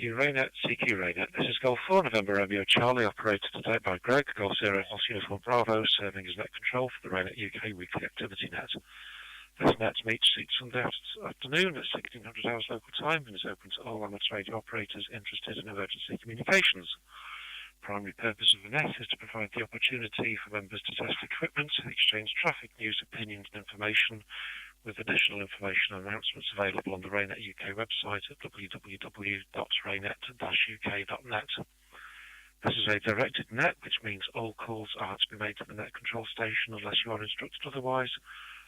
CQ RAYNET, CQ RAYNET. This is Golf 4 November Romeo Charlie, operated today by Greg, Golf 0 House Uniform Bravo, serving as net control for the RAYNET-UK weekly activity net. This net meets each Sunday afternoon at 1600 hours local time and is open to all amateur radio operators interested in emergency communications. The primary purpose of the net is to provide the opportunity for members to test equipment, exchange traffic news, opinions and information, with additional information and announcements available on the RAYNET-UK website at www.raynet-uk.net. This is a directed net, which means all calls are to be made to the net control station unless you are instructed otherwise,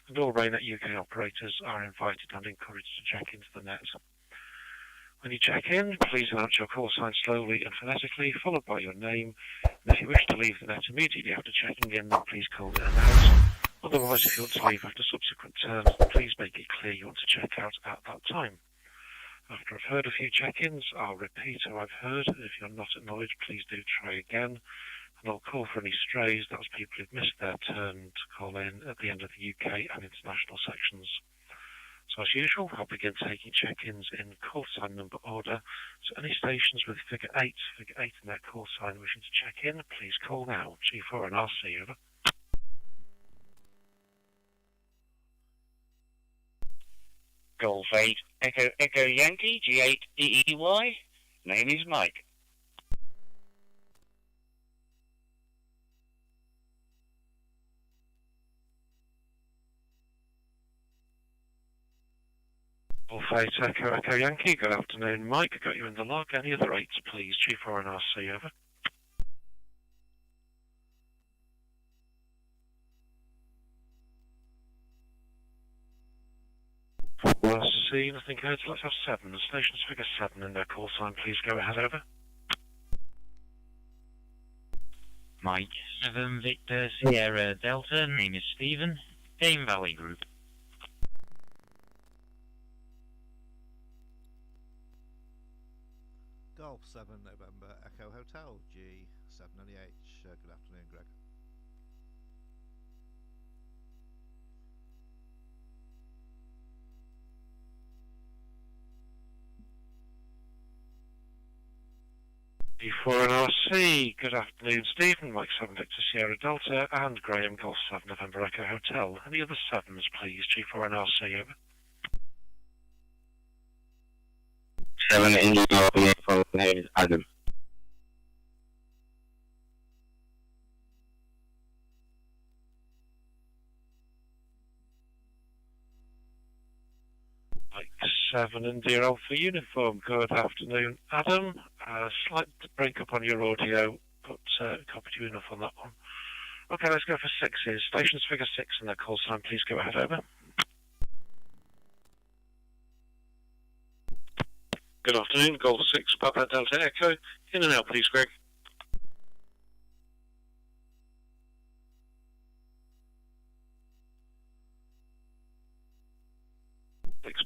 and all RAYNET-UK operators are invited and encouraged to check into the net. When you check in, please announce your call sign slowly and phonetically, followed by your name, and if you wish to leave the net immediately after checking in, then please call it and out. Otherwise, if you want to leave after subsequent turns, please make it clear you want to check out at that time. After I've heard a few check-ins, I'll repeat who I've heard. If you're not acknowledged, please do try again, and I'll call for any strays, that's people who've missed their turn to call in at the end of the UK and international sections. So as usual, I'll begin taking check-ins in call sign number order, so any stations with figure 8 in their call sign wishing to check in, please call now. G4 and RC, over. Golf 8, Echo Yankee, G8 EEY. Name is Mike. Golf 8, Echo Yankee, good afternoon, Mike. Got you in the log. Any other 8s, please? G4 and RC, over. RC, nothing heard, so let's have 7. The station's figure 7 in their call sign, please go ahead, over. Mike 7 Victor Sierra Delta, name is Stephen, Game Valley Group. Golf 7 November Echo Hotel G7NEH. Good afternoon, Greg. G4 and RC, good afternoon, Stephen, Mike 7 Victor Sierra Delta, and Graham, Golf 7 November Echo Hotel. Any other 7s, please? G4 and RC, over. 7 India Alpha, name is Adam. Mike 7 India Alpha Uniform, good afternoon, Adam. Slight break up on your audio, but copied you enough on that one. Okay, let's go for 6s. Station's figure 6 in their call sign, please go ahead, over. Good afternoon, Golf 6, Papa Delta Echo. In and out, please, Greg.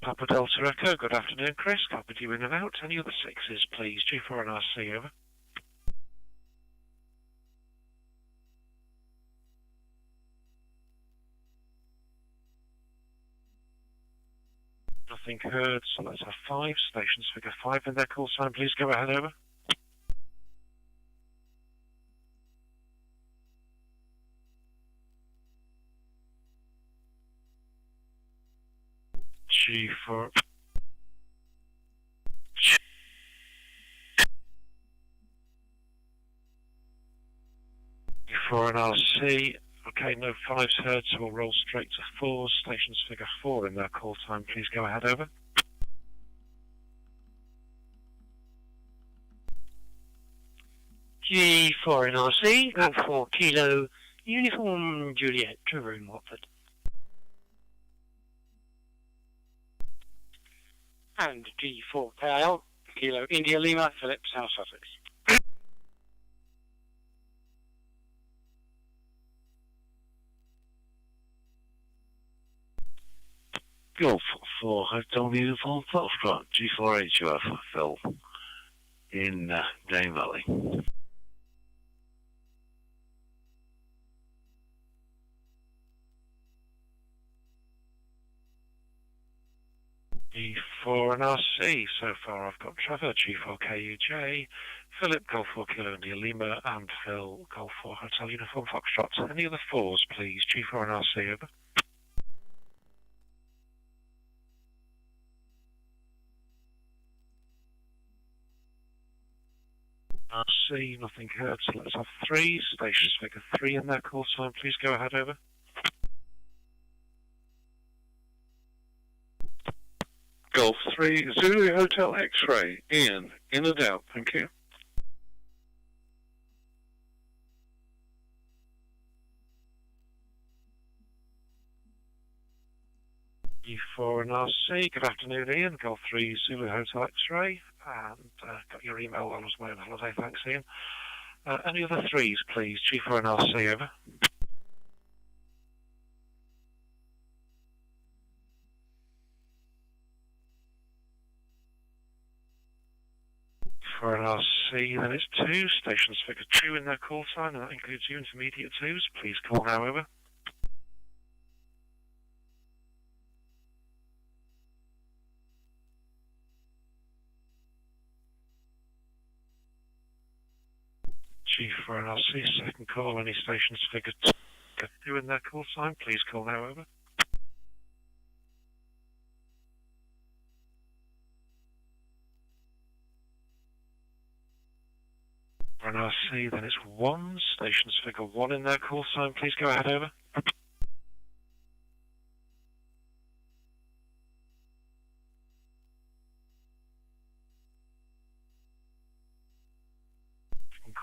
Papa Delta Echo, good afternoon, Chris. Copied you in and out. Any other 6s, please? G4 and RC, over. Nothing heard, so let's have 5. Stations figure 5 in their call sign, please go ahead, over. G4. G4 and RC. Okay, no 5s heard, so we'll roll straight to 4s. Stations figure 4 in their call time, please go ahead, over. G4 and RC, Golf 4 Kilo, Uniform Juliet, Trevor in Watford. And G4 KL, Kilo India Lima, Phillips, South Sussex. Golf 4 Hotel Uniform Foxtrot, G4 HUF, Phil, in Game Valley. G4 G4NRC. So far I've got Trevor, G4KUJ, Philip, Golf 4 Kilo India Lima, and Phil, Golf 4 Hotel Uniform Foxtrot. Any other fours, please? G4NRC, over. RC, nothing heard, so let's have threes. Stations figure 3 in their call sign, please go ahead, over. Golf 3, Zulu Hotel X-Ray, Ian, in and out, thank you. G4NRC, good afternoon, Ian. Golf 3, Zulu Hotel X-Ray, and got your email while I was away on holiday, thanks, Ian. Any other threes, please? G4NRC, over. G4NRC, then it's 2, stations figure 2 in their call sign, and that includes you, intermediate 2s. Please call now, over. G4NRC, second call, any stations figure 2 in their call sign, please call now, over. G4NRC, then it's 1, stations figure 1 in their call sign, please go ahead, over.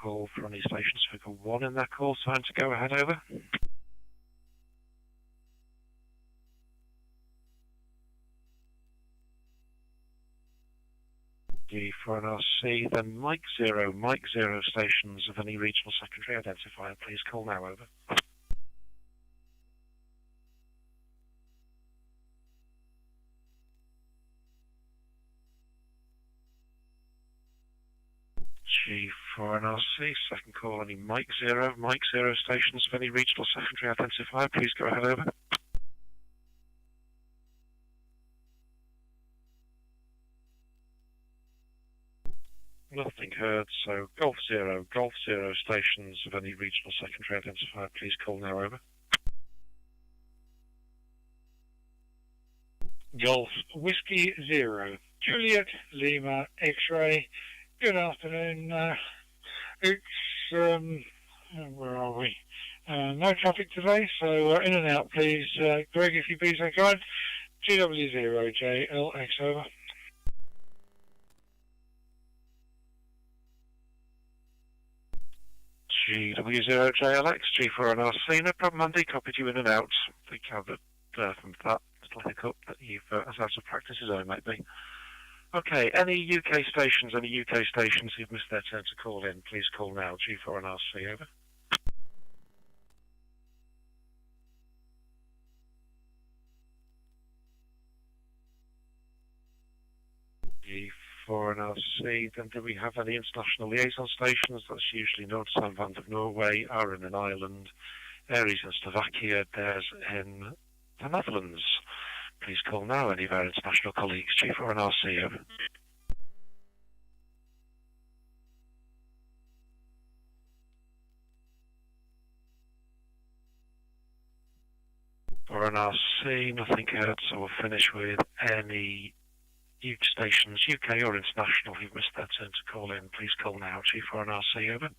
Call for any stations figure 1 in their call sign to go ahead, over. G4NRC, then Mike 0 stations of any regional secondary identifier, please call now, over. G4NRC, second call, any Mike 0 stations of any regional secondary identifier, please go ahead, over. Nothing heard, so Golf 0 stations of any regional secondary identifier, please call now, over. Golf Whiskey 0, Juliet Lima X-Ray. Good afternoon. It's where are we? No traffic today, so in and out, please. Greg, if you be so kind. GW0JLX, over. GW0JLX, G4NRC, no problem, Andy, copied you in and out. I think I've from that little hiccup that you've as out of practice as I might be. Okay, any UK stations who've missed their turn to call in, please call now. G4NRC, over. G4NRC, then do we have any international liaison stations? That's usually Noord-Sandland of Norway, Aran in Ireland, Aries in Slovakia, Dares in the Netherlands. Please call now, any of our international colleagues. G4NRC, over. GV4NRC, nothing heard, so we'll finish with any stations, UK or international, who've missed their turn to call in. Please call now. G4NRC, over.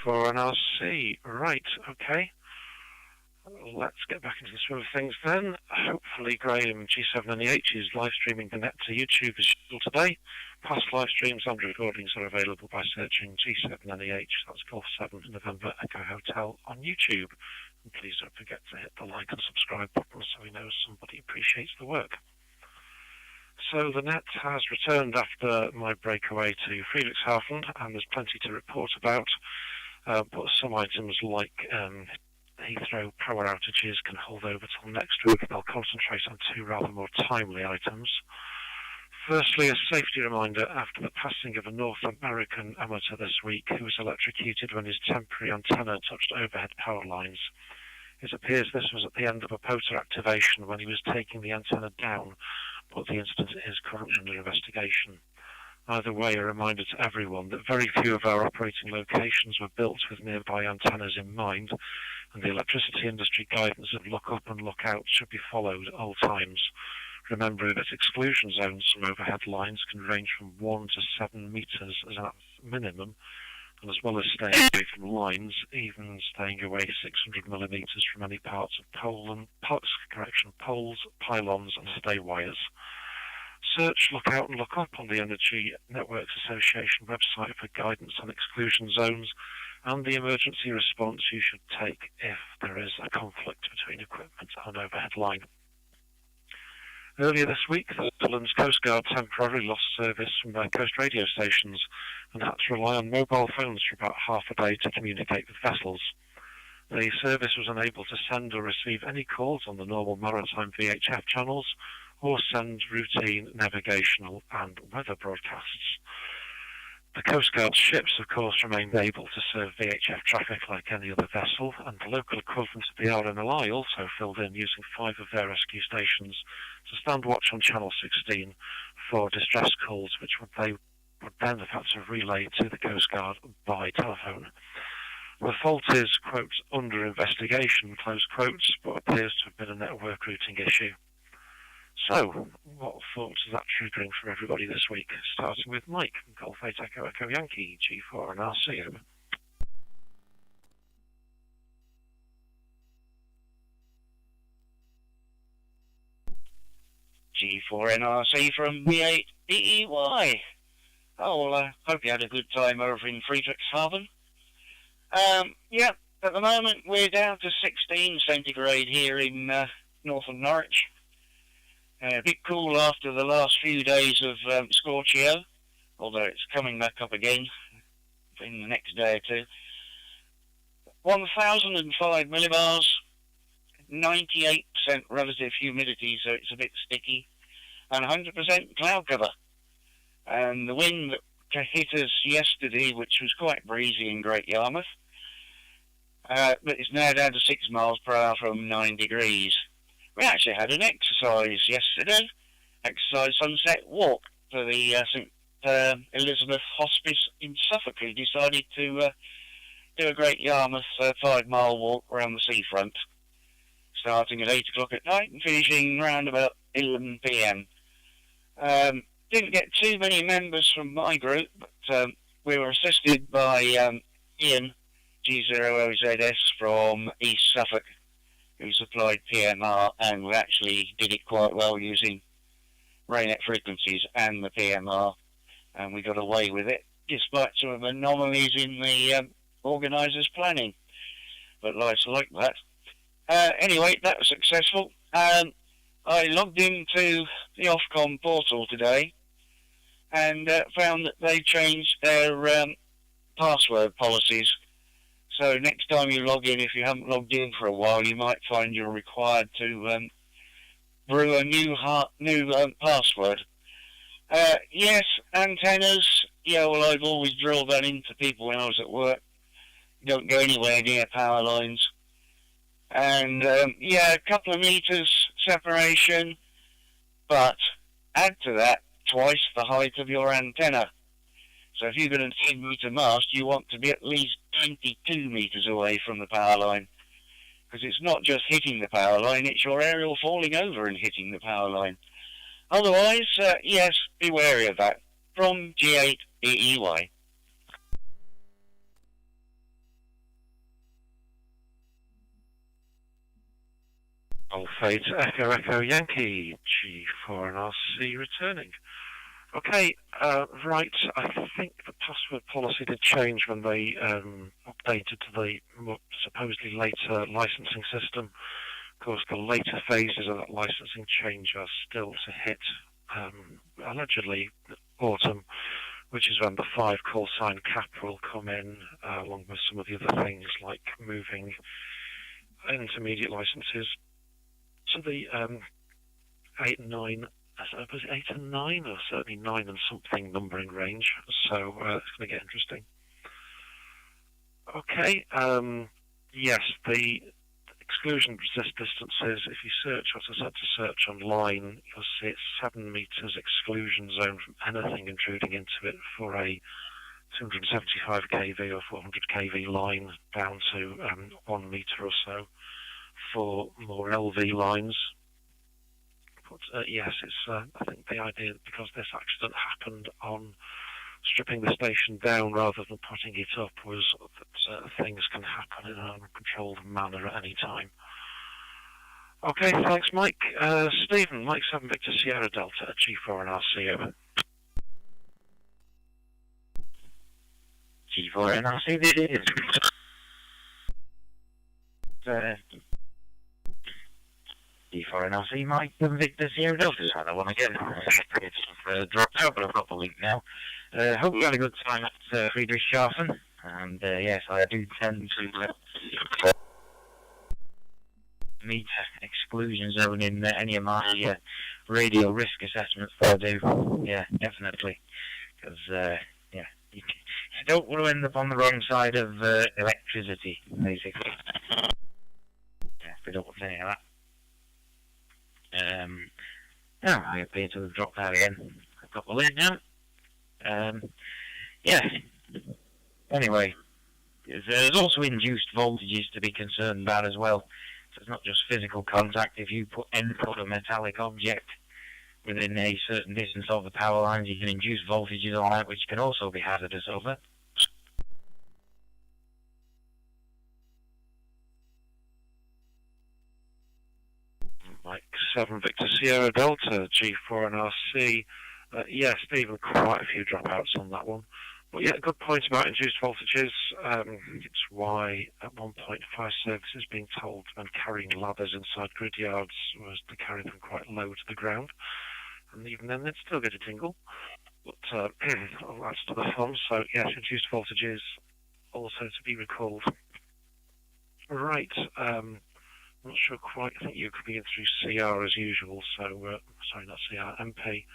GV4NRC, right, okay. Let's get back into the swing of things then. Hopefully Graham G7NEH is live streaming the net to YouTube as usual today. Past live streams and recordings are available by searching G7NEH, that's Golf 7 November Echo Hotel on YouTube. And please don't forget to hit the like and subscribe button so we know somebody appreciates the work. So the net has returned after my breakaway to Friedrichshafen, and there's plenty to report about, but some items like Heathrow power outages can hold over till next week. They'll concentrate on two rather more timely items. Firstly, a safety reminder after the passing of a North American amateur this week who was electrocuted when his temporary antenna touched overhead power lines. It appears this was at the end of a POTA activation when he was taking the antenna down, but the incident is currently under investigation. Either way, a reminder to everyone that very few of our operating locations were built with nearby antennas in mind, and the electricity industry guidance of look up and look out should be followed at all times. Remembering that exclusion zones from overhead lines can range from 1 to 7 metres as a minimum, and as well as staying away from lines, even staying away 600 millimetres from any parts of poles, pylons and stay wires. Search, look out and look up on the Energy Networks Association website for guidance on exclusion zones and the emergency response you should take if there is a conflict between equipment and overhead line. Earlier this week, the Netherlands Coast Guard temporarily lost service from their coast radio stations and had to rely on mobile phones for about half a day to communicate with vessels. The service was unable to send or receive any calls on the normal maritime VHF channels or send routine navigational and weather broadcasts. The Coast Guard ships, of course, remained able to serve VHF traffic like any other vessel, and the local equivalent of the RNLI also filled in using 5 of their rescue stations to stand watch on Channel 16 for distress calls, which they would then have had to relay to the Coast Guard by telephone. The fault is, quote, under investigation, close quotes, but appears to have been a network routing issue. So, what thoughts is that triggering for everybody this week? Starting with Mike, Golf 8 Echo Echo Yankee, G4 and RC, over. G4 NRC from V8 DEY. Oh, well, I hope you had a good time over in Friedrichshafen. Yeah, at the moment we're down to 16 centigrade here in northern Norwich. A bit cool after the last few days of Scorchio, although it's coming back up again in the next day or two. 1005 millibars, 98% relative humidity, so it's a bit sticky, and 100% cloud cover. And the wind that hit us yesterday, which was quite breezy in Great Yarmouth, but it's now down to 6 miles per hour from 9 degrees. We actually had an exercise yesterday, exercise sunset walk for the St Elizabeth Hospice in Suffolk, who decided to do a Great Yarmouth 5-mile walk around the seafront, starting at 8 o'clock at night and finishing around about 11 p.m. Didn't get too many members from my group, but we were assisted by Ian, G0OZS from East Suffolk, who supplied PMR, and we actually did it quite well using RAYNET frequencies and the PMR, and we got away with it, despite some anomalies in the organisers' planning. But life's like that. Anyway, that was successful. I logged into the Ofcom portal today and found that they changed their password policies. So next time you log in, if you haven't logged in for a while, you might find you're required to brew a new password. Yes, antennas. Yeah, well, I've always drilled that into people when I was at work. You don't go anywhere near power lines. And yeah, a couple of meters separation, but add to that twice the height of your antenna. So if you've got a 10-meter mast, you want to be at least 22 meters away from the power line, because it's not just hitting the power line, it's your aerial falling over and hitting the power line. Otherwise, yes, be wary of that. From G8 EEY. Golf 8 Echo Echo Yankee, G4 and RC returning. Okay, right, I think the password policy did change when they updated to the supposedly later licensing system. Of course, the later phases of that licensing change are still to hit, allegedly, autumn, which is when the 5 call sign cap will come in, along with some of the other things like moving intermediate licenses to the 8 and 9 was it 8 and 9, or certainly 9 and something numbering range, so it's going to get interesting. Okay, yes, the exclusion resist distances, if you search what I said to search online, you'll see it's 7 metres exclusion zone from anything intruding into it for a 275 kV or 400 kV line down to 1 metre or so for more LV lines. But yes, it's I think the idea, because this accident happened on stripping the station down rather than putting it up, was that things can happen in an uncontrolled manner at any time. Okay, thanks, Mike. Stephen, Mike 7 Victor Sierra Delta at G4 and RC, over. G4 and RC, this is. G4 and RC, Mike 7 Victor Sierra Delta. Had that one again. It's dropped out, but I've got the link now. Hope you had a good time at Friedrichshafen. And yes, I do tend to meet exclusion zone in any of my radio risk assessments that I do. Yeah, definitely. Because, yeah, you don't want to end up on the wrong side of electricity, basically. Yeah, we don't want any of that. Yeah, I appear to have dropped out again. I've got the lid now. Yeah. Anyway, there's also induced voltages to be concerned about as well. So it's not just physical contact. If you put a metallic object within a certain distance of the power lines, you can induce voltages on it, which can also be hazardous over. Mike 7 Victor Sierra Delta, G4 and RC. Yeah, Stephen, quite a few dropouts on that one. But yeah, good point about induced voltages. It's why at one point fire services being told when carrying ladders inside grid yards was to carry them quite low to the ground. And even then they'd still get a tingle. But that's to the fun. So yes, induced voltages also to be recalled. Right. I'm not sure quite. I think you could be in through CR as usual. So sorry, not CR, MP.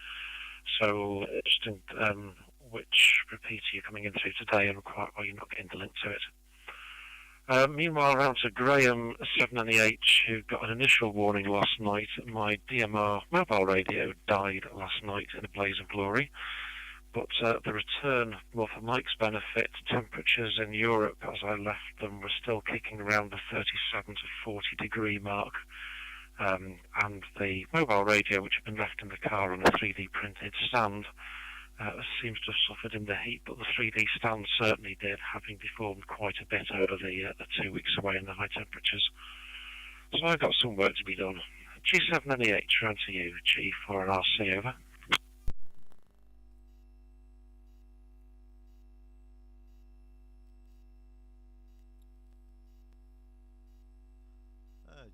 So interesting which repeater you're coming into today and quite why you're not getting the link to it. Meanwhile, around to Graham 7NEH, who got an initial warning last night. My DMR mobile radio died last night in a blaze of glory. But the return, more for Mike's benefit, temperatures in Europe as I left them were still kicking around the 37 to 40 degree mark. And the mobile radio, which had been left in the car on a 3D printed stand, seems to have suffered in the heat, but the 3D stand certainly did, having deformed quite a bit over the 2 weeks away in the high temperatures. So I've got some work to be done. G7NEH, round to you. G4 and RC, over.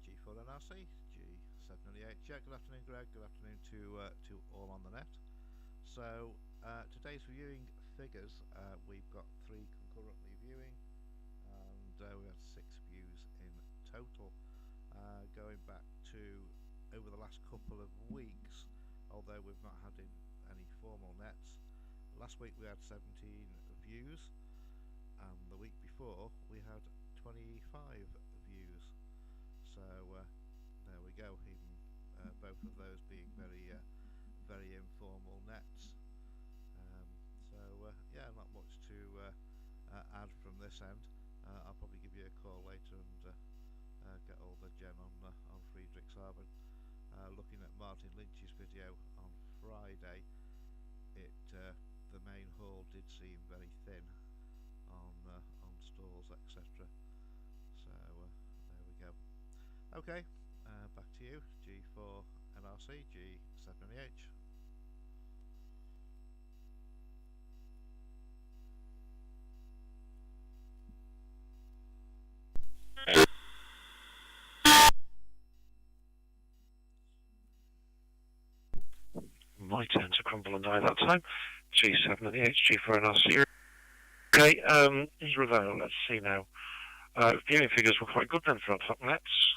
G4 and RC, G7NEH. Yeah, good afternoon, Greg. Good afternoon to all on the net. So today's viewing figures, we've got 3 concurrently viewing, and we had 6 views in total. Going back to over the last couple of weeks, although we've not had any formal nets. Last week we had 17 views, and the week before we had 25 views. So there we go. Even both of those being very informal nets. Yeah, not much to add from this end. I'll probably give you a call later and get all the gen on Friedrichshafen. Looking at Martin Lynch's video on Friday, the main hall did seem very thin on stalls, etc. So there we go. Okay, back to you. G4 NRC, G7NEH. My turn to crumble and die that time. G7NEH, G4 and RC. Okay, Israel, let's see now. Viewing figures were quite good then for our top nets.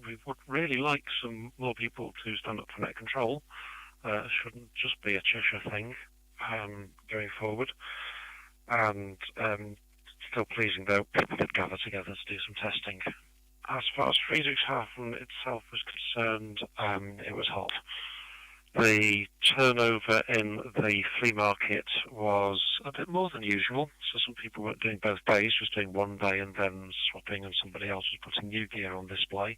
We would really like some more people to stand up for net control. shouldn't just be a Cheshire thing going forward. And still pleasing though, people did gather together to do some testing. As far as Friedrichshafen itself was concerned, it was hot. The turnover in the flea market was a bit more than usual, so some people weren't doing both days, just doing one day and then swapping, and somebody else was putting new gear on display.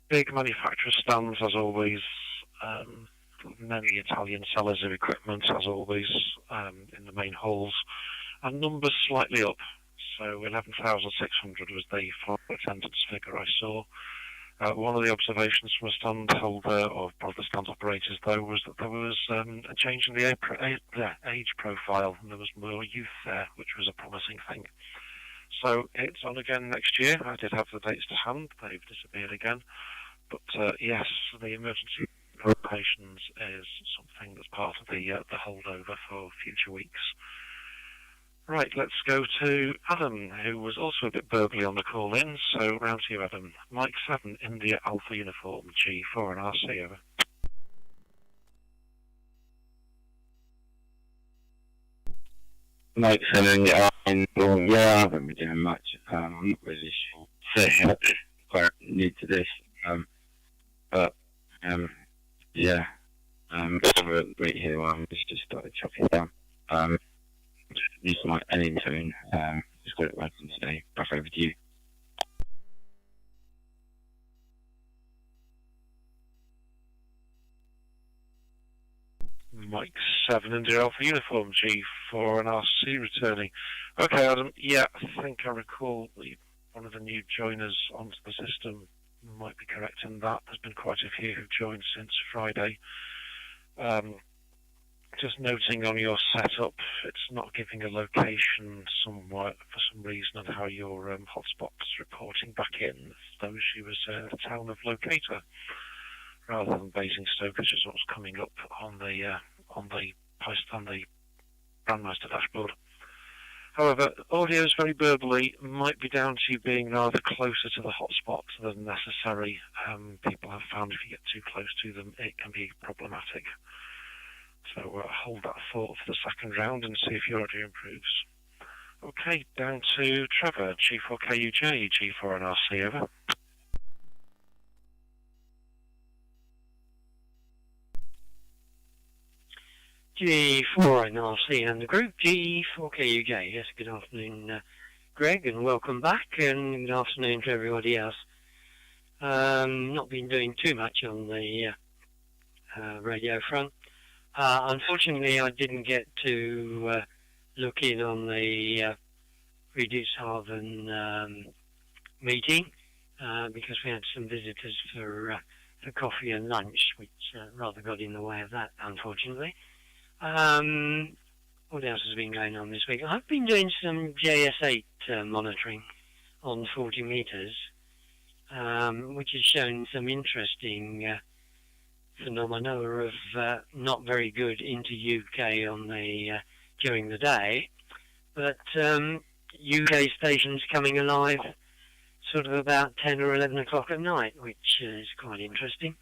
Big manufacturer stands, as always, many Italian sellers of equipment, as always, in the main halls, and numbers slightly up. So 11,600 was the final attendance figure I saw. One of the observations from a stand holder, or one of the stand operators though, was that there was a change in the age profile, and there was more youth there, which was a promising thing. So it's on again next year. I did have the dates to hand, they've disappeared again. But yes, the emergency operations is something that's part of the holdover for future weeks. Right, let's go to Adam, who was also a bit burbly on the call-in, so round to you, Adam. Mike 7, India Alpha Uniform, G4 and RC, over. Mike 7, yeah, I haven't been doing much. I'm not really sure. Quite new to this. Yeah. Over at Great Hill, just started chopping down. Use my ending tune. Just got it right today. Back over to you. Mike 7, India Alpha Uniform, G4 and RC returning. Okay, Adam, yeah, I think I recall one of the new joiners onto the system might be correct in that. There's been quite a few who've joined since Friday. Just noting on your setup, it's not giving a location somewhere for some reason on how your hotspot's reporting back in. Though she was the town of Locator rather than Basingstoke, which is what's coming up on the Brandmeister dashboard. However, audio is very burbly, might be down to you being rather closer to the hotspot than necessary. People have found if you get too close to them, it can be problematic. So hold that thought for the second round and see if your audio improves. Okay, down to Trevor, G4KUJ, G4 and RC, over. G4 and RC and the group, G4KUJ. Yes, good afternoon, Greg, and welcome back, and good afternoon to everybody else. Not been doing too much on the radio front. Unfortunately, I didn't get to look in on the Friedrichshafen meeting because we had some visitors for coffee and lunch, which rather got in the way of that, unfortunately. What else has been going on this week? I've been doing some JS8 monitoring on 40 metres, which has shown some interesting phenomena of not very good into UK on the during the day, but UK stations coming alive sort of about 10 or 11 o'clock at night, which is quite interesting.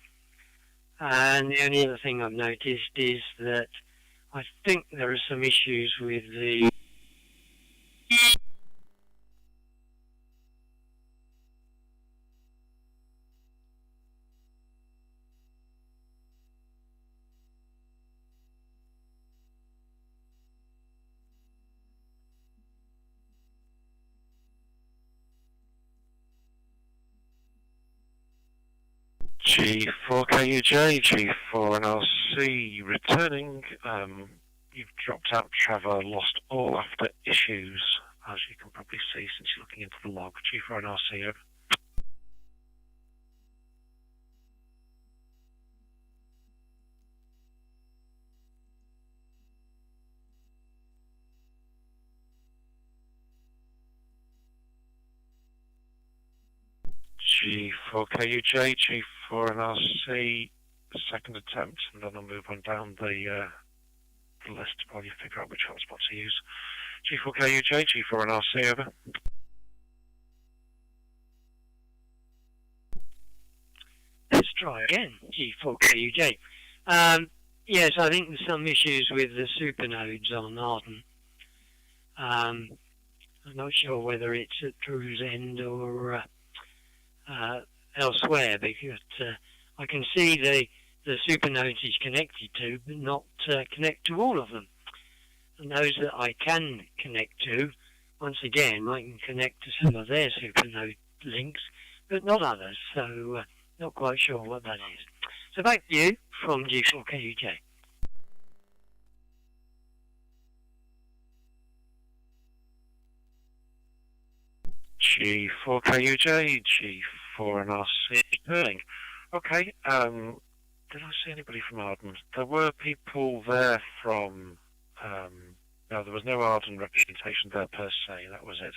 And the only other thing I've noticed is that I think there are some issues with the G4KUJ, G4 and RC returning. You've dropped out, Trevor, lost all after issues, as you can probably see since you're looking into the log. G4 and RC, over. G4KUJ, G4 and RC, second attempt, and then I'll move on down the list while you figure out which hotspot to use. G4KUJ, G4 and RC, over. It's try again. G4KUJ. Yes, I think there's some issues with the supernodes on Arden. I'm not sure whether it's at Drew's End or elsewhere, because I can see the supernodes he's connected to, but not connect to all of them. And those that I can connect to, once again, I can connect to some of their supernode links, but not others, so not quite sure what that is. So back to you from G4KUJ. G4KUJ, G4NRC, Hurling. Okay, did I see anybody from Arden? There were people there from, no, there was no Arden representation there per se, that was it,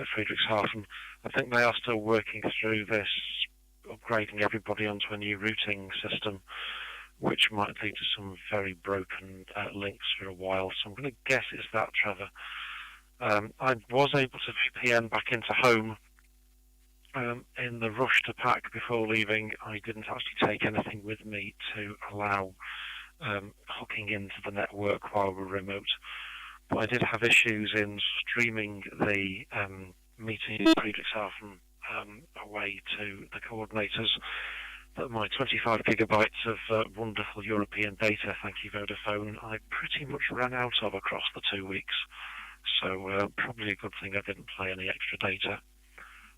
at Friedrichshafen. I think they are still working through this, upgrading everybody onto a new routing system, which might lead to some very broken links for a while, so I'm going to guess it's that, Trevor. I was able to VPN back into home in the rush to pack before leaving. I didn't actually take anything with me to allow hooking into the network while we're remote. But I did have issues in streaming the meeting in Friedrichshafen away to the coordinators. But my 25 gigabytes of wonderful European data, thank you Vodafone, I pretty much ran out of across the 2 weeks. So probably a good thing I didn't play any extra data.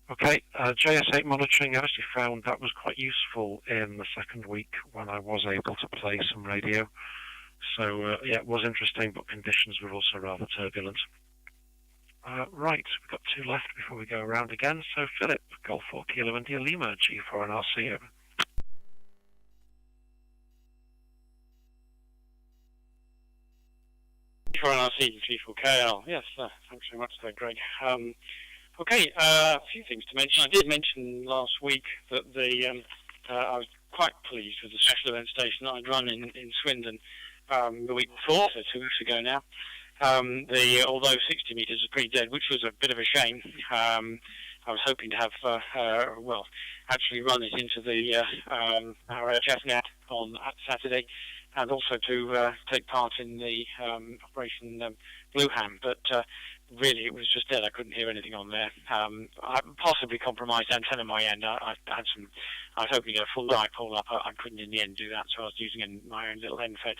Okay, JS8 monitoring, I actually found that was quite useful in the second week when I was able to play some radio. So yeah, it was interesting, but conditions were also rather turbulent. Right, we've got 2 left before we go around again. So Philip, Golf 4 Kilo India Lima, G4 and RC over. G4NRC, G4KL. Yes, thanks very much there, Greg. Okay, a few things to mention. I did mention last week that I was quite pleased with the special event station that I'd run in Swindon the week before, so 2 weeks ago now. Although 60 metres was pretty dead, which was a bit of a shame. I was hoping to have, actually run it into the our HFNet on Saturday, and also to take part in the Operation Blue Ham, but really it was just dead. I couldn't hear anything on there. I possibly compromised antenna on my end. I was hoping to get a full dipole up. I couldn't in the end do that, so I was using my own little end fed.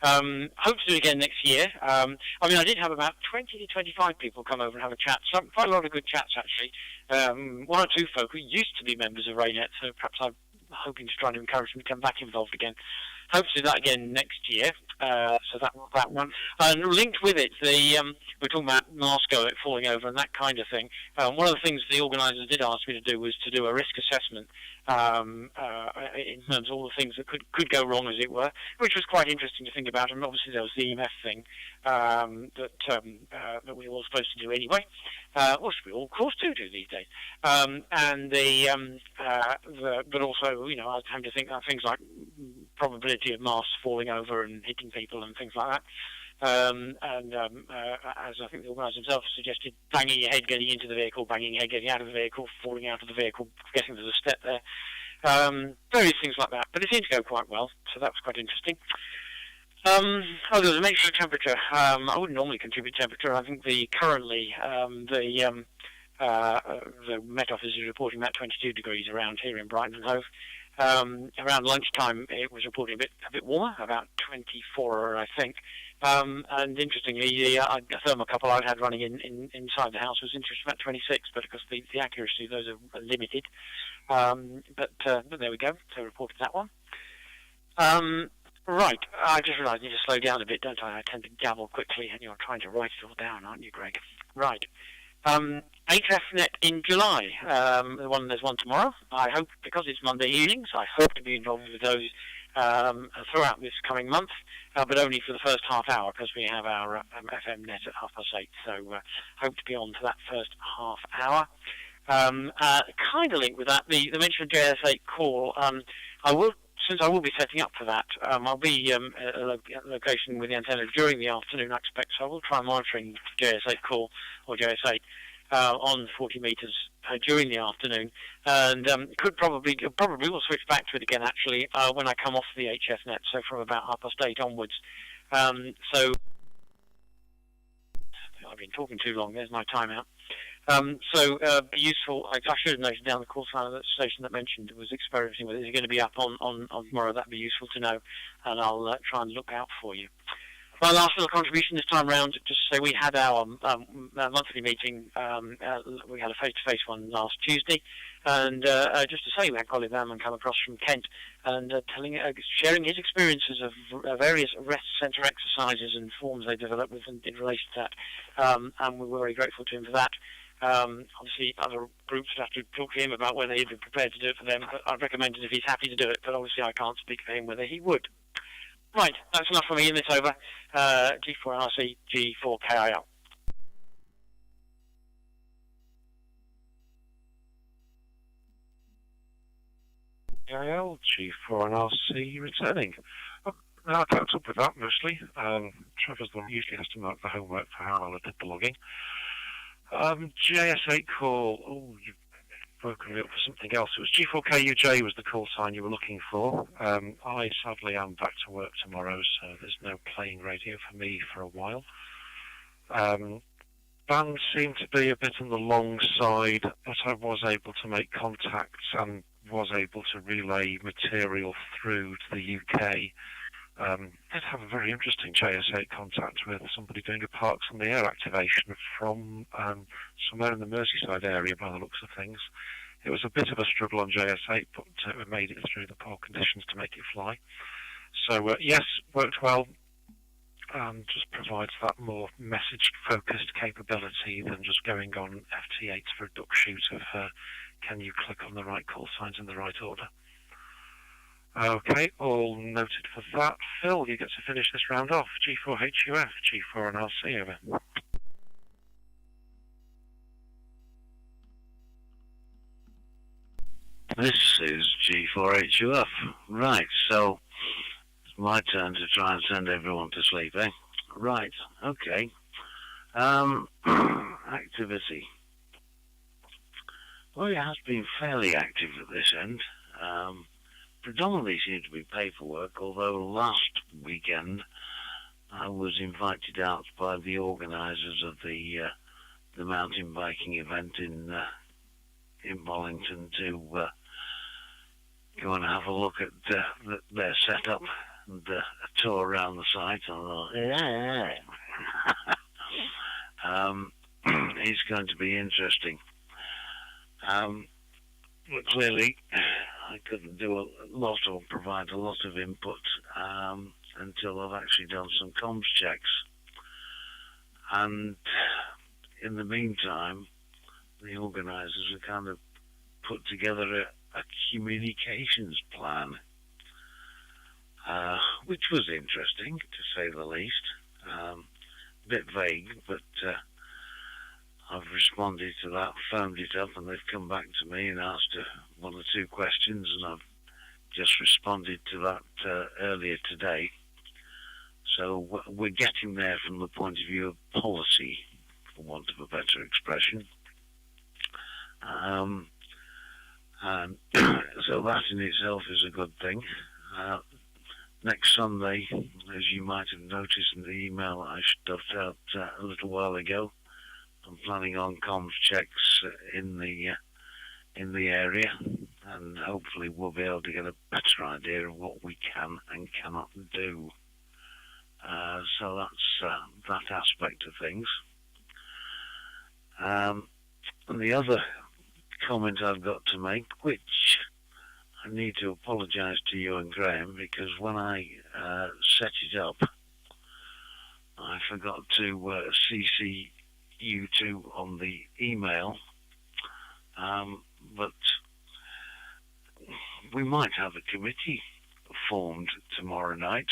Hope to do it again next year. I did have about 20 to 25 people come over and have a chat. Quite a lot of good chats, actually. 1 or 2 folk who used to be members of RAYNET, so perhaps I'm hoping to try to encourage them to come back involved again. Hope to do that again next year. So that one. And linked with it, we're talking about Moscow falling over and that kind of thing. One of the things the organisers did ask me to do was to do a risk assessment in terms of all the things that could go wrong, as it were, which was quite interesting to think about. And obviously there was the EMF thing that we were all supposed to do anyway, which we all, of course, do these days. But also, I was having to think about things like probability of masts falling over and hitting people and things like that. As I think the organisers themselves suggested, banging your head getting into the vehicle, banging your head getting out of the vehicle, falling out of the vehicle, getting to the step there. Various things like that. But it seemed to go quite well, so that was quite interesting. There was a mixture of temperature. I wouldn't normally contribute temperature. I think currently the Met Office is reporting about 22 degrees around here in Brighton and Hove. Around lunchtime, it was reporting a bit warmer, about 24, I think. And interestingly, the thermocouple I had running inside the house was interesting, about 26, but of course the accuracy of those are limited. But there we go. So I reported that one. Right, I just realised I need to slow down a bit, don't I? I tend to gabble quickly, and you're trying to write it all down, aren't you, Greg? Right. HFNet in July. There's one tomorrow. I hope, because it's Monday evenings, I hope to be involved with those throughout this coming month, but only for the first half hour, because we have our FM net at 8:30. So hope to be on for that first half hour. Kind of linked with that, the mention of JS8 call. Since I will be setting up for that, I'll be at a location with the antenna during the afternoon, I expect, so I will try monitoring JS8 call or JS8 on 40 metres during the afternoon, and probably will switch back to it again actually when I come off the HF net, so from about 8:30 onwards. So I've been talking too long. There's my timeout. Be useful. I should have noted down the call sign of the station that mentioned it was experimenting with it. Is it going to be up on tomorrow? That'd be useful to know, and I'll try and look out for you. My last little contribution this time round, just to say we had our monthly meeting. We had a face-to-face one last Tuesday, and just to say we had Colin Vanman come across from Kent and sharing his experiences of various rest centre exercises and forms they developed in relation to that, and we were very grateful to him for that. Obviously, other groups would have to talk to him about whether he'd be prepared to do it for them, but I'd recommend it if he's happy to do it, but obviously I can't speak for him whether he would. Right, that's enough for me, and it's over. G4NRC, G4KIL. KIL, G4NRC returning. Now I kept up with that mostly. Trevor's the one who usually has to mark the homework for how well I did the logging. JS8 call. Oh, you've broken me up for something else. It was G4KUJ was the call sign you were looking for. I sadly am back to work tomorrow, so there's no playing radio for me for a while. Band seemed to be a bit on the long side, but I was able to make contacts and was able to relay material through to the UK. Did have a very interesting JS8 contact with somebody doing a Parks on the Air activation from somewhere in the Merseyside area by the looks of things. It was a bit of a struggle on JS8, but we made it through the poor conditions to make it fly. So yes, worked well. Just provides that more message-focused capability than just going on FT8 for a duck shoot of can you click on the right call signs in the right order. Okay, all noted for that. Phil, you get to finish this round off. G4HUF, G4NRC, over. This is G4HUF. Right, so it's my turn to try and send everyone to sleep, eh? Right, okay. Activity. Well, it has been fairly active at this end. Predominantly seemed to be paperwork, although last weekend I was invited out by the organisers of the mountain biking event in Bollington to go and have a look at their setup and a tour around the site. It's going to be interesting. But clearly, I couldn't do a lot or provide a lot of input until I've actually done some comms checks. And in the meantime, the organisers have kind of put together a communications plan, which was interesting, to say the least. A bit vague, but I've responded to that, phoned it up, and they've come back to me and asked one or two questions, and I've just responded to that earlier today. So we're getting there from the point of view of policy, for want of a better expression. And so that in itself is a good thing. Next Sunday, as you might have noticed in the email I stuffed out a little while ago, I'm planning on comms checks in the area, and hopefully we'll be able to get a better idea of what we can and cannot do. So that's that aspect of things. And the other comment I've got to make, which I need to apologise to you and Graham, because when I set it up, I forgot to CC you two on the email, but we might have a committee formed tomorrow night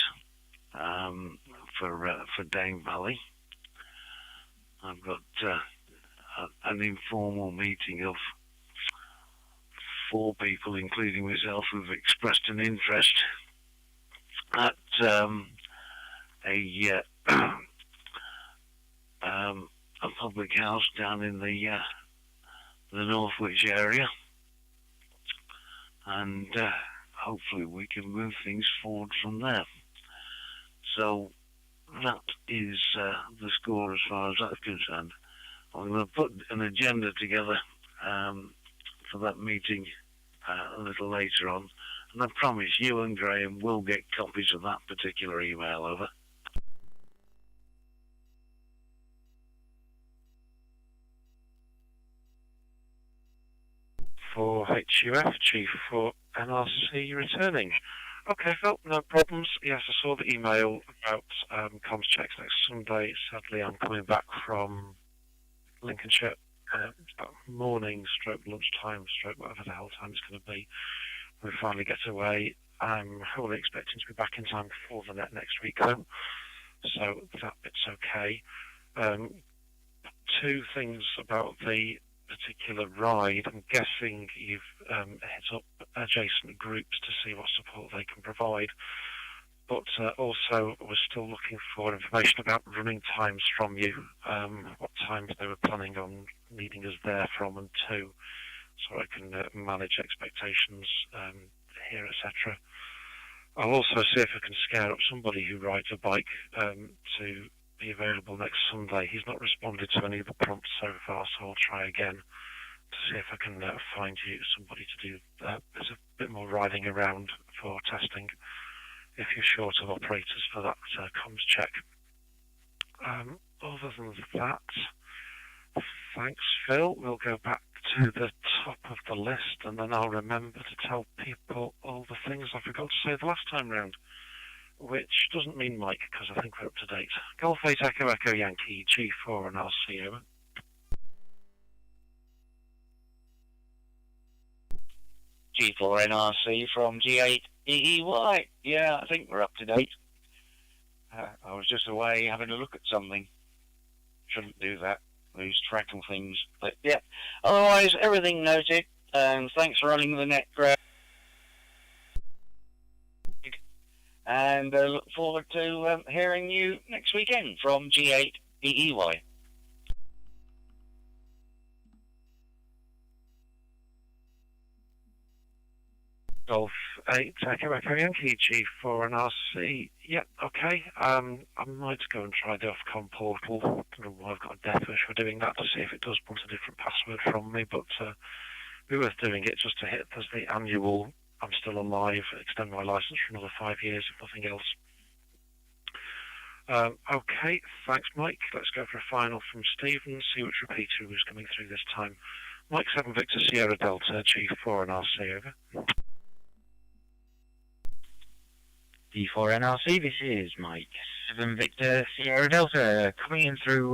for Dane Valley. I've got an informal meeting of 4 people, including myself, who've expressed an interest a public house down in the Northwich area, and hopefully we can move things forward from there. So that is the score as far as that's concerned. I'm going to put an agenda together for that meeting a little later on, and I promise you and Graham will get copies of that particular email over. For HUF, Chief for NRC returning. Okay, Phil, no problems. Yes, I saw the email about comms checks next Sunday. Sadly, I'm coming back from Lincolnshire morning, stroke lunchtime, stroke whatever the hell time it's going to be. We finally get away. I'm wholly expecting to be back in time before the net next week, though. So that bit's okay. Two things about the particular ride. I'm guessing you've hit up adjacent groups to see what support they can provide, but also we're still looking for information about running times from you, what times they were planning on needing us there from and to, so I can manage expectations here, etc. I'll also see if I can scare up somebody who rides a bike to be available next Sunday. He's not responded to any of the prompts so far, so I'll try again to see if I can find you somebody to do there's a bit more riding around for testing if you're short of operators for that comms check. Other than that, thanks Phil. We'll go back to the top of the list, and then I'll remember to tell people all the things I forgot to say the last time round, which doesn't mean Mike, because I think we're up to date. Golf 8 Echo Echo Yankee G4 and RC over. G4 NRC from G8 EEY. Yeah, I think we're up to date. I was just away having a look at something. Shouldn't do that. Lose track of things. But yeah, otherwise everything noted. And thanks for running the net, Greg. And look forward to hearing you next weekend from G8 EEY. Golf 8 Echo Echo Yankee G4 and RC. Yeah, okay. I might go and try the Ofcom portal. I don't know why I've got a death wish for doing that, to see if it does want a different password from me, but it'd be worth doing it just to hit the annual I'm still alive, extend my license for another 5 years, if nothing else. Okay, thanks Mike. Let's go for a final from Stephen, see which repeater was coming through this time. Mike 7 Victor Sierra Delta, G4 and RC over. G4 NRC, this is Mike 7 Victor Sierra Delta, coming in through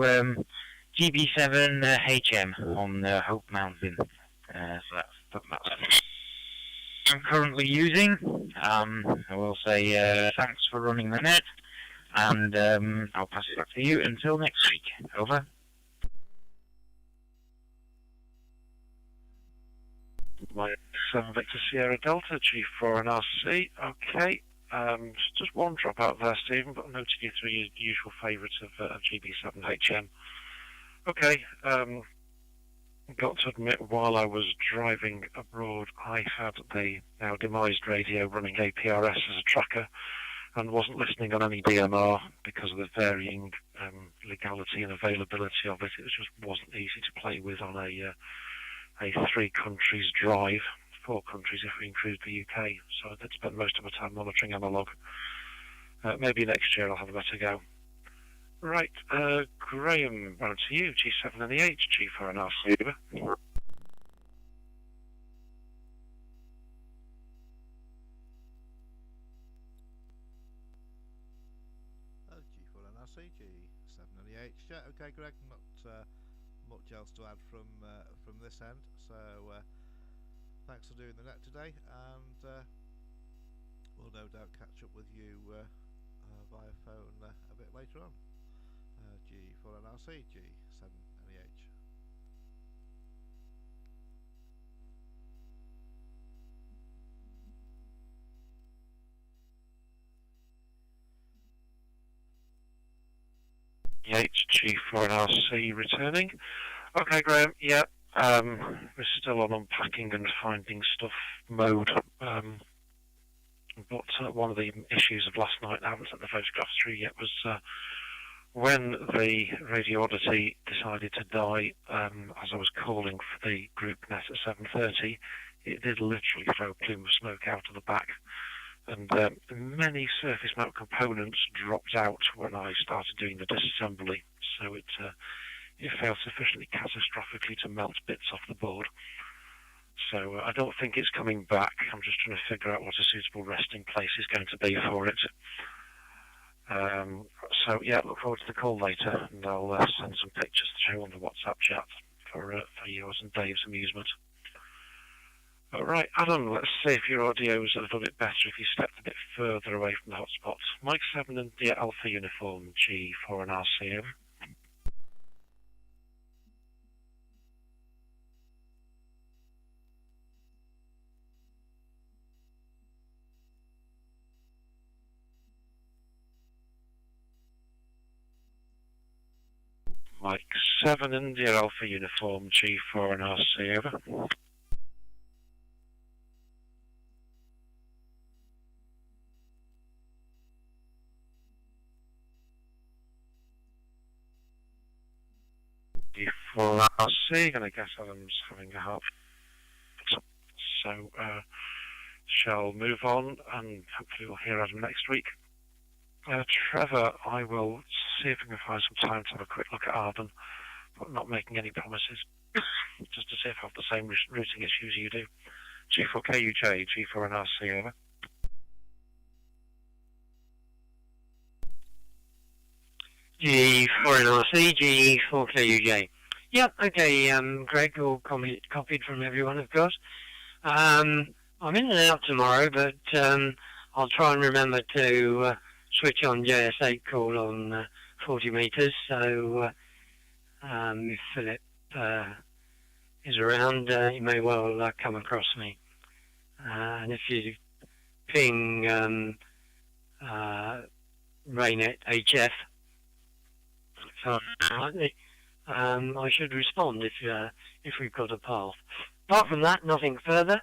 GB7 HM on Hope Mountain. So that's I'm currently using. I will say thanks for running the net, and I'll pass it back to you until next week. Over. Mike 7 Victor Sierra Delta, G4 and RC. Okay. Just one drop out there, Stephen, but I noted you through your usual favourites of GB7HM. Okay, got to admit, while I was driving abroad, I had the now demised radio running APRS as a tracker and wasn't listening on any DMR because of the varying legality and availability of it. It just wasn't easy to play with on a 3 countries drive. 4 countries if we include the UK, so I did spend most of my time monitoring analogue. Maybe next year I'll have a better go. Right, Graham, round to you, G7 and the H, G4 and RC. G4 and RC, G7 and the H. Yeah, okay, Greg, not much else to add from this end, so thanks for doing the net today, and we'll no doubt catch up with you via phone a bit later on. G4 and RC, G7 and the H. Yeah, K, G4NRC returning. Okay, Graham, yeah, we're still on unpacking and finding stuff mode. But one of the issues of last night, I haven't sent the photographs through yet, was when the Radio Oddity decided to die as I was calling for the group net at 7:30, it did literally throw a plume of smoke out of the back. And many surface mount components dropped out when I started doing the disassembly, so it failed sufficiently catastrophically to melt bits off the board. So I don't think it's coming back. I'm just trying to figure out what a suitable resting place is going to be for it. So yeah, look forward to the call later, and I'll send some pictures through on the WhatsApp chat for yours and Dave's amusement. All right, Adam, let's see if your audio is a little bit better if you stepped a bit further away from the hotspot. Mike 7 and the Alpha Uniform, G4 and RCM. Mike 7 India Alpha Uniform, G4 and RC, over. G4 RC, gonna guess Adam's having a help. So, shall move on, and hopefully we'll hear Adam next week. Trevor, I will see if I can find some time to have a quick look at Arden, but not making any promises, just to see if I have the same routing issues you do. G4KUJ, G4 and RC, over. G4 and RC, G4KUJ. Yep, okay, Greg, all copied from everyone, of course. I'm in and out tomorrow, but I'll try and remember to switch on JS8 call on 40 metres, so if Philip is around, he may well come across me. And if you ping RAYNET HF, I should respond if we've got a path. Apart from that, nothing further.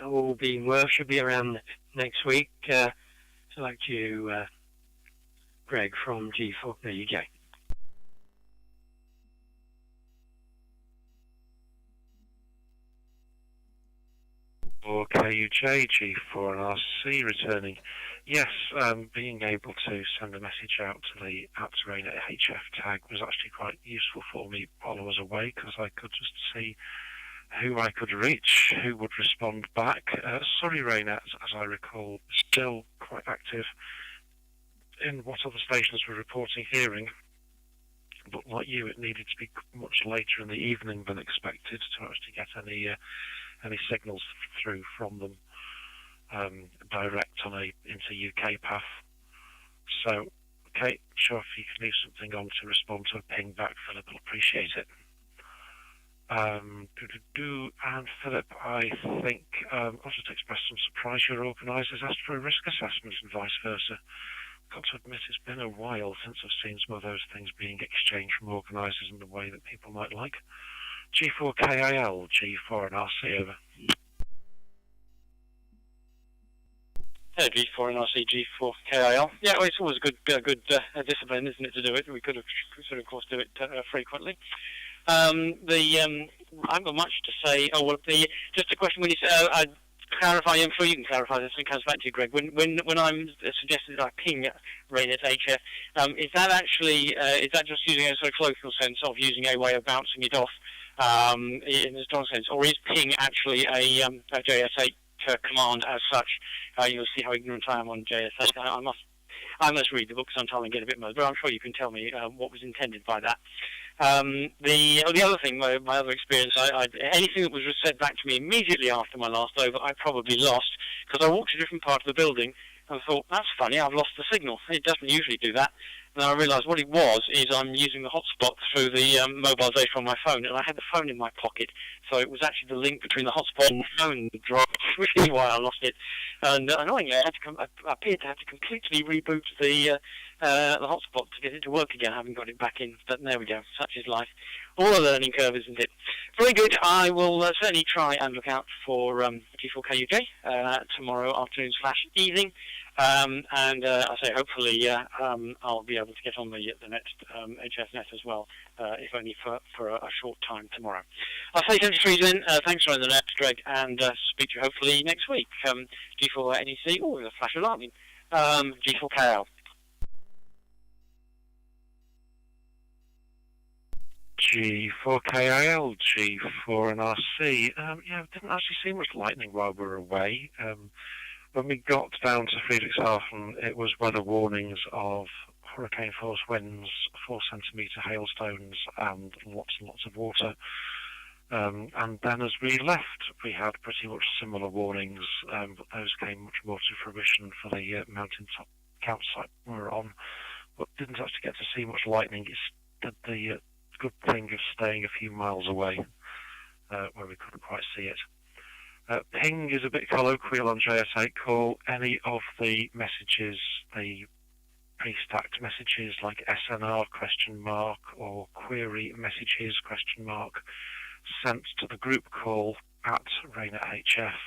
All being well, should be around next week. Select you, Greg from G4UK. KUJ, G4 and RC returning. Yes, being able to send a message out to the @RAYNET-HF tag was actually quite useful for me while I was away, because I could just see who I could reach, who would respond back. Sorry, RAYNET, as I recall, still quite active in what other stations were reporting hearing, but like you, it needed to be much later in the evening than expected to actually get any signals through from them direct on a inter-UK path. So, okay, sure, if you can leave something on to respond to a ping back, Philip will appreciate it. And Philip, I think I'll just express some surprise. Your organisers asked for a risk assessment and vice versa. Got to admit, it's been a while since I've seen some of those things being exchanged from organisers in the way that people might like. G4KIL, G4 and RC, over. G4 and RC, G4KIL. Yeah, well, it's always a good discipline, isn't it, to do it? We could, of course, do it frequently. I've got much to say. Oh, well, just a question when you say, clarify, I'm sure you can clarify this, and it comes back to you, Greg. When I'm suggesting that I ping RAYNET HF, is that actually, is that just using a sort of colloquial sense of using a way of bouncing it off, in a strong sense, or is ping actually a JS8 command as such? You'll see how ignorant I am on JS8. I must read the book sometime and get a bit more, but I'm sure you can tell me what was intended by that. The other thing, my other experience, anything that was said back to me immediately after my last over, I probably lost, because I walked to a different part of the building and thought, that's funny, I've lost the signal. It doesn't usually do that. And I realised what it was is I'm using the hotspot through the mobile data on my phone, and I had the phone in my pocket, so it was actually the link between the hotspot and the phone that dropped, which is why I lost it. And annoyingly, I appeared to have to completely reboot the hotspot to get it to work again. I haven't got it back in, but there we go. Such is life. All a learning curve, isn't it? Very good. I will certainly try and look out for G4K UK tomorrow afternoon/evening. And I say hopefully I'll be able to get on the next HF net as well, if only for a short time tomorrow. I'll say 73 then. Thanks for the net, Greg, and speak to you hopefully next week. G4 NEC, oh, there's a flash of lightning. G4KL. G4KIL, G4 and RC. Yeah, didn't actually see much lightning while we were away. When we got down to Friedrichshafen, it was weather warnings of hurricane force winds, 4 centimetre hailstones, and lots of water. And then as we left, we had pretty much similar warnings, but those came much more to fruition for the mountaintop campsite we were on, but didn't actually get to see much lightning. It's the good thing of staying a few miles away, where we couldn't quite see it. Ping is a bit colloquial on JS8 call. Any of the messages, the pre-stacked messages like SNR ? Or query messages ? Sent to the group call at RAYNET-HF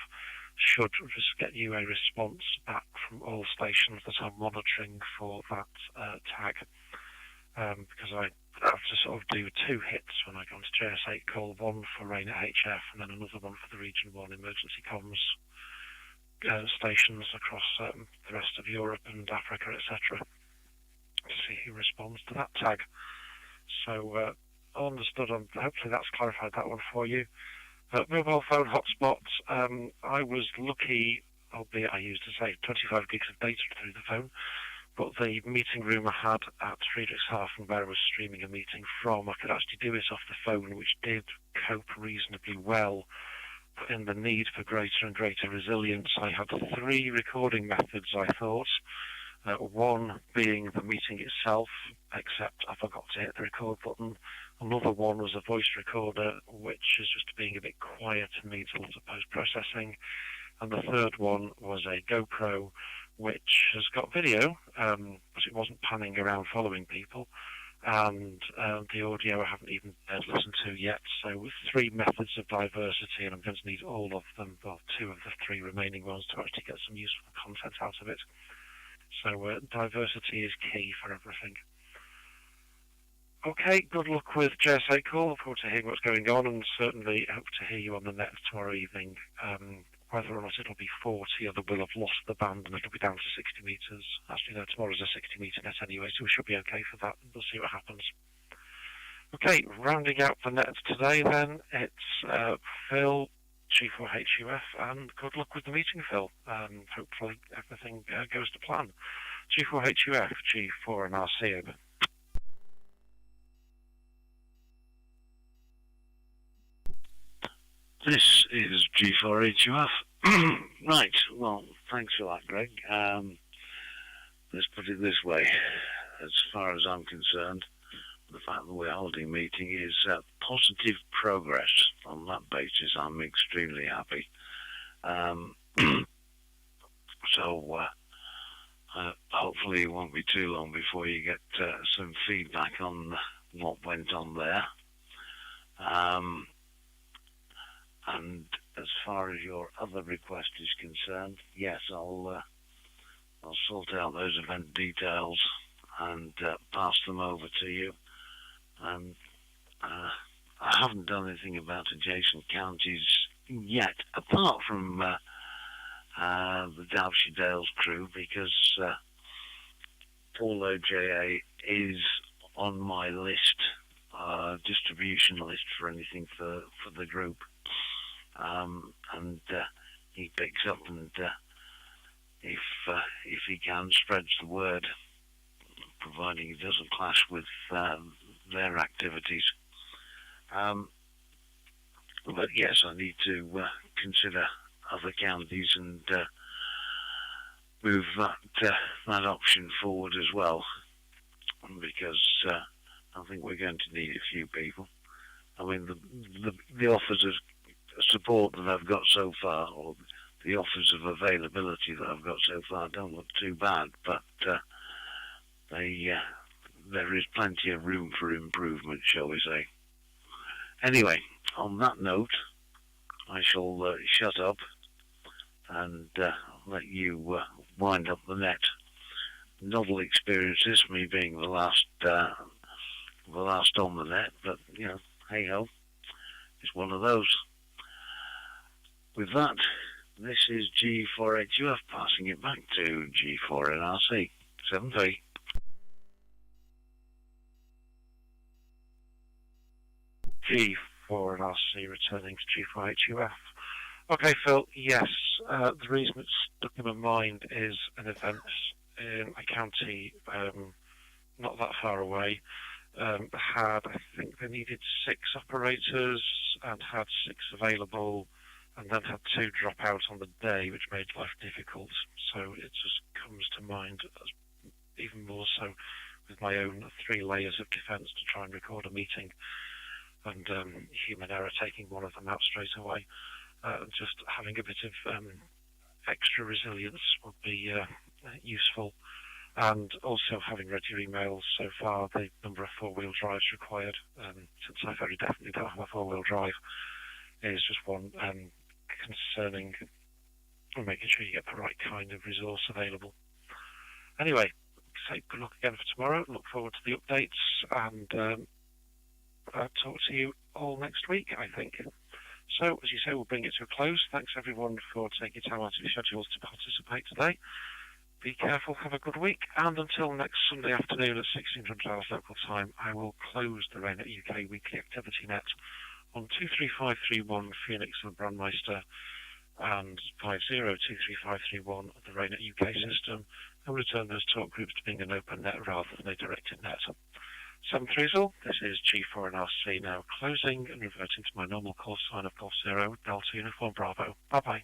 should just get you a response back from all stations that are monitoring for that tag. Because I have to sort of do 2 hits when I go onto JS8 call, one for RAYNET-HF and then another one for the Region 1 emergency comms stations across the rest of Europe and Africa, etc. to see who responds to that tag. So, understood. Hopefully that's clarified that one for you. Mobile phone hotspots. I was lucky, albeit I used to say 25 gigs of data through the phone, but the meeting room I had at Friedrichshafen, where I was streaming a meeting from, I could actually do it off the phone, which did cope reasonably well. But in the need for greater and greater resilience, I had 3 recording methods, I thought. One being the meeting itself, except I forgot to hit the record button. Another one was a voice recorder, which is just being a bit quiet and needs a lot of post-processing. And the third one was a GoPro, which has got video, but it wasn't panning around following people. And the audio I haven't even listened to yet. So with 3 methods of diversity, and I'm going to need all of them, well, 2 of the 3 remaining ones to actually get some useful content out of it. So diversity is key for everything. Okay, good luck with JS8 call. Look forward to hearing what's going on, and certainly hope to hear you on the net tomorrow evening. Whether or not it'll be 40 or they will have lost the band and it'll be down to 60 metres. Actually, no, tomorrow's a 60 metre net anyway, so we should be okay for that. We'll see what happens. Okay, rounding out the net today then, it's Phil, G4HUF, and good luck with the meeting, Phil. Hopefully everything goes to plan. G4HUF, G4 and RC over. This is G4HUF. Right, well, thanks for that, Greg. Let's put it this way. As far as I'm concerned, the fact that we're holding a meeting is positive progress. On that basis, I'm extremely happy. So, hopefully it won't be too long before you get some feedback on what went on there. And as far as your other request is concerned, yes, I'll sort out those event details and pass them over to you. And I haven't done anything about adjacent counties yet, apart from the Derbyshire Dales crew, because Paul OJA is on my list, distribution list for anything for the group. And he picks up and if he can, spreads the word, providing it doesn't clash with their activities. But yes, I need to consider other counties and move that option forward as well. because I think we're going to need a few people. I mean, the offers of support that I've got so far, or the offers of availability that I've got so far, don't look too bad, but there is plenty of room for improvement, shall we say. Anyway, on that note, I shall shut up and let you wind up the net. Novel experiences, me being the last on the net, but you know, hey ho, it's one of those. With that, this is G4HUF passing it back to G4NRC 7-3. G4NRC returning to G4HUF. Okay, Phil, yes, the reason it's stuck in my mind is an event in a county not that far away. I think they needed 6 operators and had 6 available, and then had 2 drop out on the day, which made life difficult. So it just comes to mind, even more so with my own 3 layers of defence to try and record a meeting, and human error taking one of them out straight away. Just having a bit of extra resilience would be useful. And also, having read your emails so far, the number of 4-wheel drives required, since I very definitely don't have a 4-wheel drive, is just one concerning, and making sure you get the right kind of resource available. Anyway, say good luck again for tomorrow. Look forward to the updates, and I'll talk to you all next week, I think. So, as you say, we'll bring it to a close. Thanks everyone for taking time out of your schedules to participate today. Be careful, have a good week, and until next Sunday afternoon at 1600 hours local time, I will close the RAYNET-UK weekly activity net on 23531 Pheonix and Brandmeister and 5023531 of the RAYNET-UK system, and return those talk groups to being an open net rather than a directed net. 730, this is G4NRC now closing and reverting to my normal call sign of Golf 0 Delta Uniform Bravo. Bye-bye.